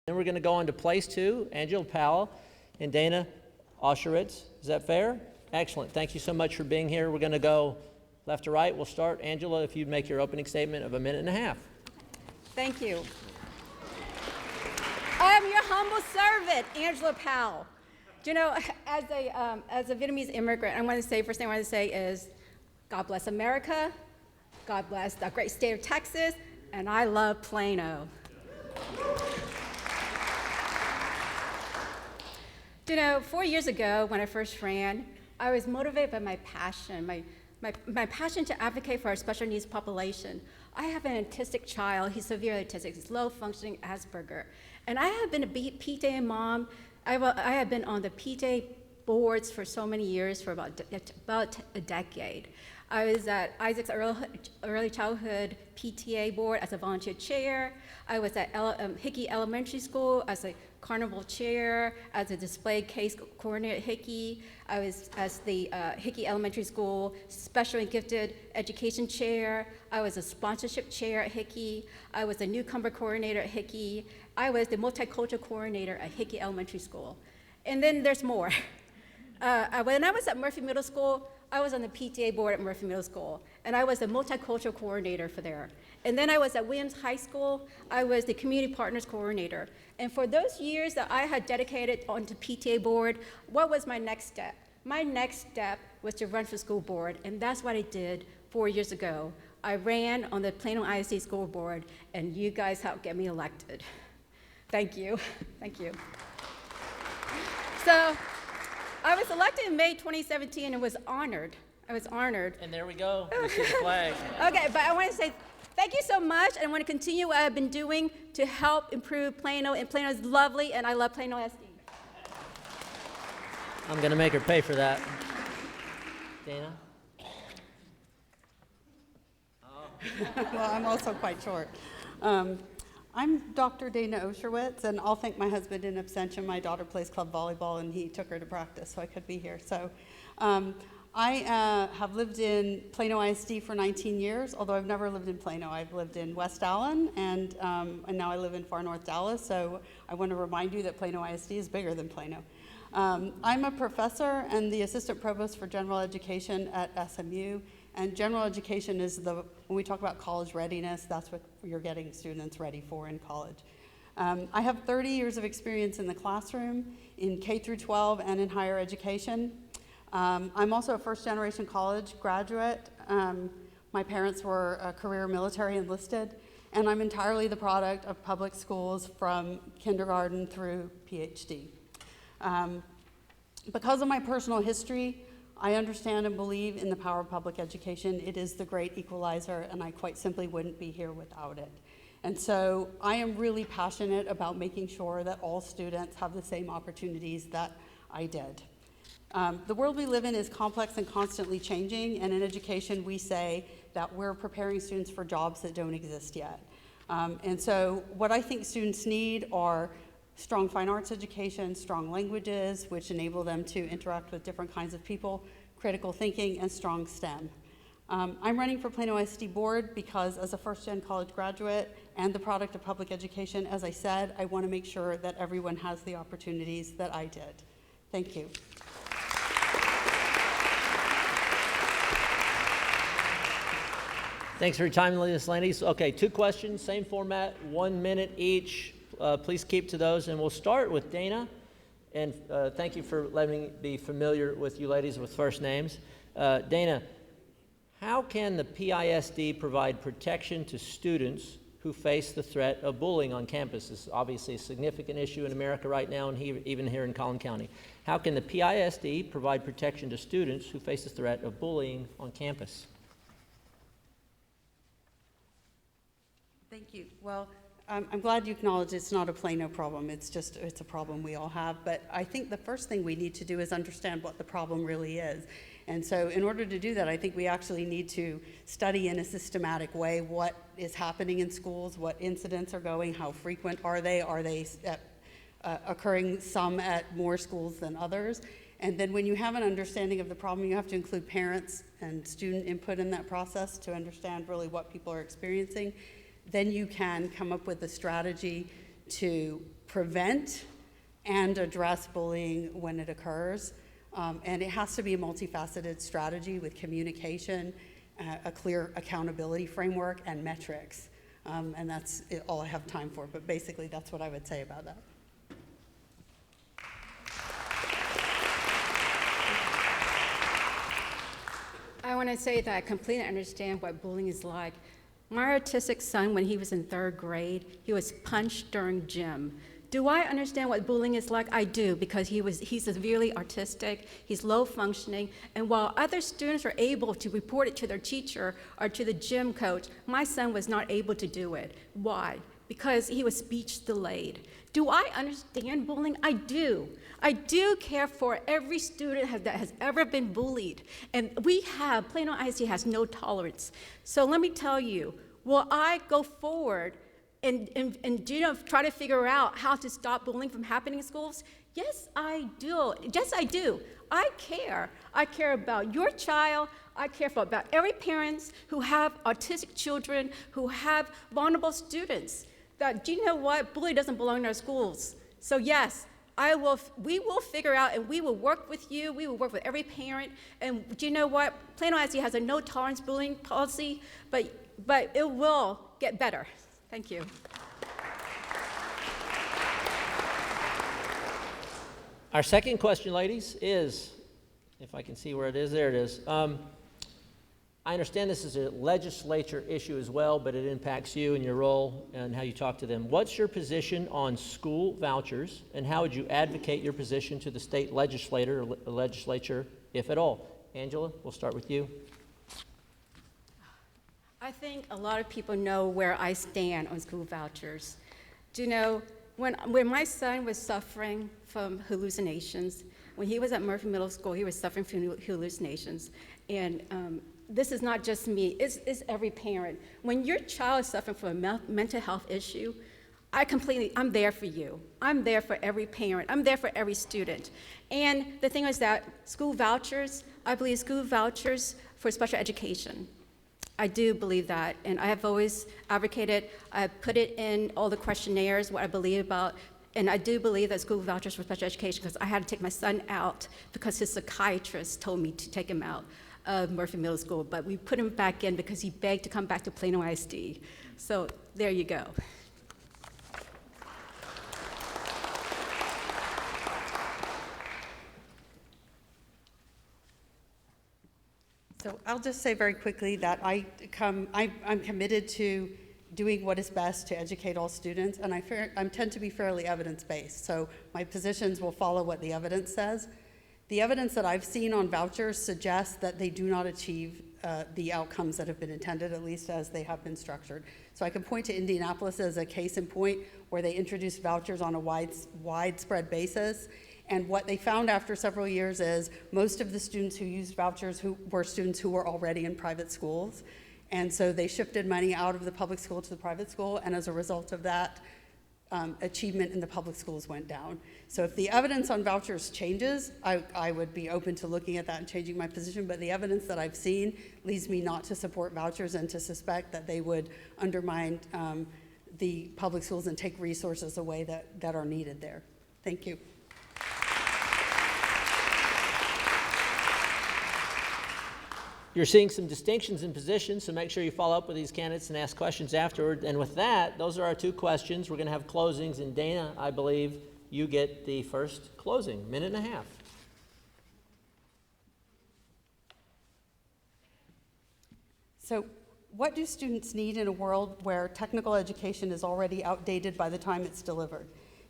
Then we're going to go on to place 2, Angela Powell and Dana Osherwitz. Is that fair? Excellent. Thank you so much for being here. We're going to go left to right. We'll start. Angela, if you'd make your opening statement of 1.5 minutes. Thank you. I am your humble servant, Angela Powell. Do you know, as a Vietnamese immigrant, first thing I want to say is, God bless America, God bless the great state of Texas, and I love Plano. You know, 4 years ago, when I first ran, I was motivated by my passion, my passion to advocate for our special needs population. I have an autistic child. He's severely autistic. He's low-functioning Asperger. And I have been a PTA mom. I have been on the PTA boards for so many years, for about a decade. I was at Isaac's Early Childhood PTA board as a volunteer chair. I was at Hickey Elementary School as a carnival chair, as a display case coordinator at Hickey. I was as the Hickey Elementary School Special and Gifted Education Chair. I was a sponsorship chair at Hickey. I was a newcomer coordinator at Hickey. I was the multicultural coordinator at Hickey Elementary School. And then there's more. When I was at Murphy Middle School, I was on the PTA board at Murphy Middle School, and I was the multicultural coordinator for there. And then I was at Williams High School. I was the community partners coordinator. And for those years that I had dedicated onto PTA board, what was my next step? My next step was to run for school board, and that's what I did 4 years ago. I ran on the Plano ISD School Board, and you guys helped get me elected. Thank you. Thank you. So I was elected in May 2017 and was honored. I was honored. And there we go. We see the flag. Okay, but I want to say thank you so much, and I want to continue what I've been doing to help improve Plano, and Plano is lovely, and I love Plano ISD. I'm going to make her pay for that. Dana? Well, I'm also quite short. I'm Dr. Dana Osherwitz, and I'll thank my husband in absentia. My daughter plays club volleyball, and he took her to practice, so I could be here. So I have lived in Plano ISD for 19 years, although I've never lived in Plano. I've lived in West Allen, and now I live in far north Dallas, so I want to remind you that Plano ISD is bigger than Plano. I'm a professor and the assistant provost for general education at SMU. And general education is when we talk about college readiness, that's what you're getting students ready for in college. I have 30 years of experience in the classroom, in K through 12, and in higher education. I'm also a first-generation college graduate. My parents were career military enlisted, and I'm entirely the product of public schools from kindergarten through PhD. Because of my personal history, I understand and believe in the power of public education. It is the great equalizer, and I quite simply wouldn't be here without it. And so I am really passionate about making sure that all students have the same opportunities that I did. The world we live in is complex and constantly changing, and in education we say that we're preparing students for jobs that don't exist yet. And so what I think students need are strong fine arts education, strong languages, which enable them to interact with different kinds of people, critical thinking, and strong STEM. I'm running for Plano ISD Board because as a first-gen college graduate and the product of public education, as I said, I want to make sure that everyone has the opportunities that I did. Thank you. Thanks for your time, ladies. Okay, 2 questions, same format, 1 minute each. Please keep to those, and we'll start with Dana. And thank you for letting me be familiar with you ladies with first names. Dana, how can the PISD provide protection to students who face the threat of bullying on campus? This is obviously a significant issue in America right now, and even here in Collin County. How can the PISD provide protection to students who face the threat of bullying on campus? Thank you. Well, I'm glad you acknowledge it's not a Plano problem. It's a problem we all have. But I think the first thing we need to do is understand what the problem really is. And so in order to do that, I think we actually need to study in a systematic way what is happening in schools, what incidents are going, how frequent are they occurring some at more schools than others. And then when you have an understanding of the problem, you have to include parents and student input in that process to understand really what people are experiencing. Then you can come up with a strategy to prevent and address bullying when it occurs. And it has to be a multifaceted strategy with communication, a clear accountability framework, and metrics. And that's all I have time for, but basically that's what I would say about that. I want to say that I completely understand what bullying is like. My autistic son, when he was in 3rd grade, he was punched during gym. Do I understand what bullying is like? I do, because he's severely autistic, he's low functioning, and while other students are able to report it to their teacher or to the gym coach, my son was not able to do it. Why? Because he was speech delayed. Do I understand bullying? I do. I do care for every student that has ever been bullied. And Plano ISD has no tolerance. So let me tell you, will I go forward and try to figure out how to stop bullying from happening in schools? Yes, I do. Yes, I do. I care. I care about your child. I care about every parent who have autistic children, who have vulnerable students. That, do you know what? Bullying doesn't belong in our schools. So yes, we will figure out, and we will work with you. We will work with every parent. And do you know what? Plano ISD has a no tolerance bullying policy, but it will get better. Thank you. Our second question, ladies, is, if I can see where it is, there it is. I understand this is a legislature issue as well, but it impacts you and your role and how you talk to them. What's your position on school vouchers, and how would you advocate your position to the state legislature, if at all? Angela, we'll start with you. I think a lot of people know where I stand on school vouchers. Do you know, when my son was suffering from hallucinations, when he was at Murphy Middle School, he was suffering from hallucinations. And this is not just me, it's every parent. When your child is suffering from a mental health issue, I'm there for you. I'm there for every parent. I'm there for every student. And the thing is that school vouchers, I believe school vouchers for special education. I do believe that, and I have always advocated, I put it in all the questionnaires, what I believe about, and I do believe that school vouchers for special education, because I had to take my son out because his psychiatrist told me to take him out of Murphy Middle School, but we put him back in because he begged to come back to Plano ISD. So there you go. So I'll just say very quickly that I'm committed to doing what is best to educate all students, and I tend to be fairly evidence-based, so my positions will follow what the evidence says. The evidence that I've seen on vouchers suggests that they do not achieve the outcomes that have been intended, at least as they have been structured. So I can point to Indianapolis as a case in point where they introduced vouchers on a widespread basis. And what they found after several years is most of the students who used vouchers were students who were already in private schools. And so they shifted money out of the public school to the private school, and as a result of that, achievement in the public schools went down. So if the evidence on vouchers changes, I would be open to looking at that and changing my position, but the evidence that I've seen leads me not to support vouchers and to suspect that they would undermine the public schools and take resources away that are needed there. Thank you. You're seeing some distinctions in positions, so make sure you follow up with these candidates and ask questions afterward. And with that, those are our two questions. We're going to have closings, and Dana, I believe you get the first closing, minute and a half. So what do students need in a world where technical education is already outdated by the time it's delivered?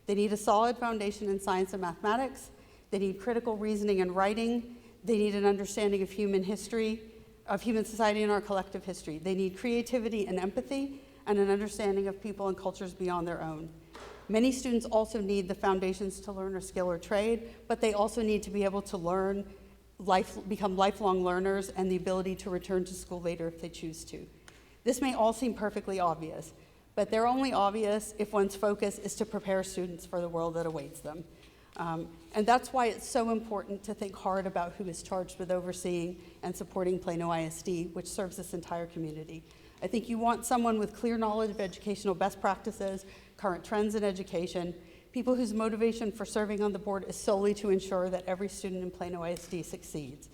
They need a solid foundation in science and mathematics. They need critical reasoning and writing. They need an understanding of human history, of human society and our collective history. They need creativity and empathy and an understanding of people and cultures beyond their own. Many students also need the foundations to learn a skill or trade, but they also need to be able to learn, become lifelong learners, and the ability to return to school later if they choose to. This may all seem perfectly obvious, but they're only obvious if one's focus is to prepare students for the world that awaits them. And that's why it's so important to think hard about who is charged with overseeing and supporting Plano ISD, which serves this entire community. I think you want someone with clear knowledge of educational best practices, current trends in education, people whose motivation for serving on the board is solely to ensure that every student in Plano ISD succeeds.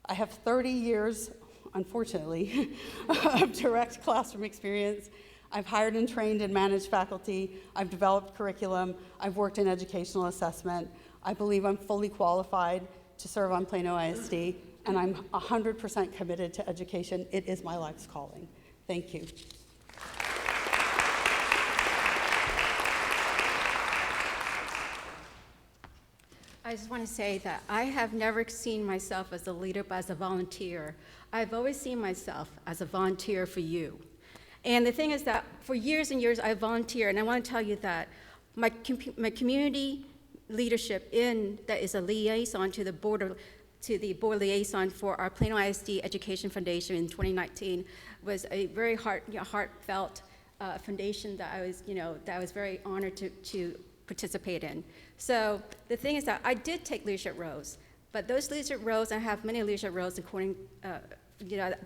I have 30 years, unfortunately, of direct classroom experience. I've hired and trained and managed faculty. I've developed curriculum. I've worked in educational assessment. I believe I'm fully qualified to serve on Plano ISD, and I'm 100% committed to education. It is my life's calling. Thank you. I just want to say that I have never seen myself as a leader, but as a volunteer. I've always seen myself as a volunteer for you. And the thing is that for years and years, I volunteered, and I want to tell you that my community leadership that is a liaison to the board liaison for our Plano ISD Education Foundation in 2019 was a very heartfelt foundation that I was very honored to participate in. So the thing is that I did take leadership roles, but those leadership roles, I have many leadership roles according,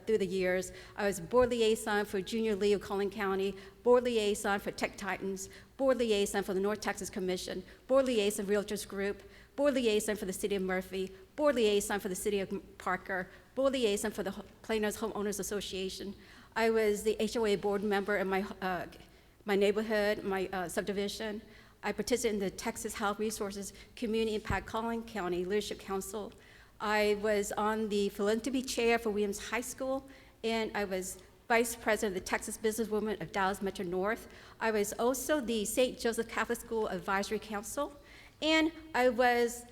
through the years. I was board liaison for Junior League of Collin County, board liaison for Tech Titans, board liaison for the North Texas Commission, board liaison Realtors Group, board liaison for the City of Murphy, board liaison for the City of Parker, board liaison for the Plano's Homeowners Association. I was the HOA board member in my neighborhood, my subdivision. I participated in the Texas Health Resources Community Impact Collin County Leadership Council. I was on the philanthropy chair for Williams High School, and I was vice president of the Texas Businesswomen of Dallas Metro North. I was also the St. Joseph Catholic School Advisory Council, and I was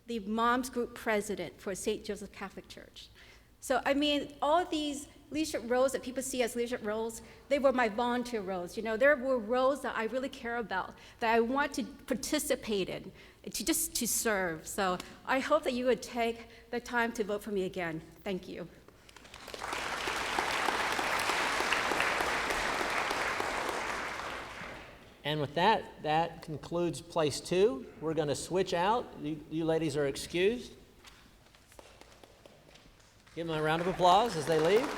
the Moms Group president for St. Joseph Catholic Church. So, I mean, all these leadership roles that people see as leadership roles, they were my volunteer roles. There were roles that I really care about, that I want to participate in, to serve. So I hope that you would take the time to vote for me again. Thank you. And with that, that concludes place 2. We're going to switch out. You ladies are excused. Give them a round of applause as they leave.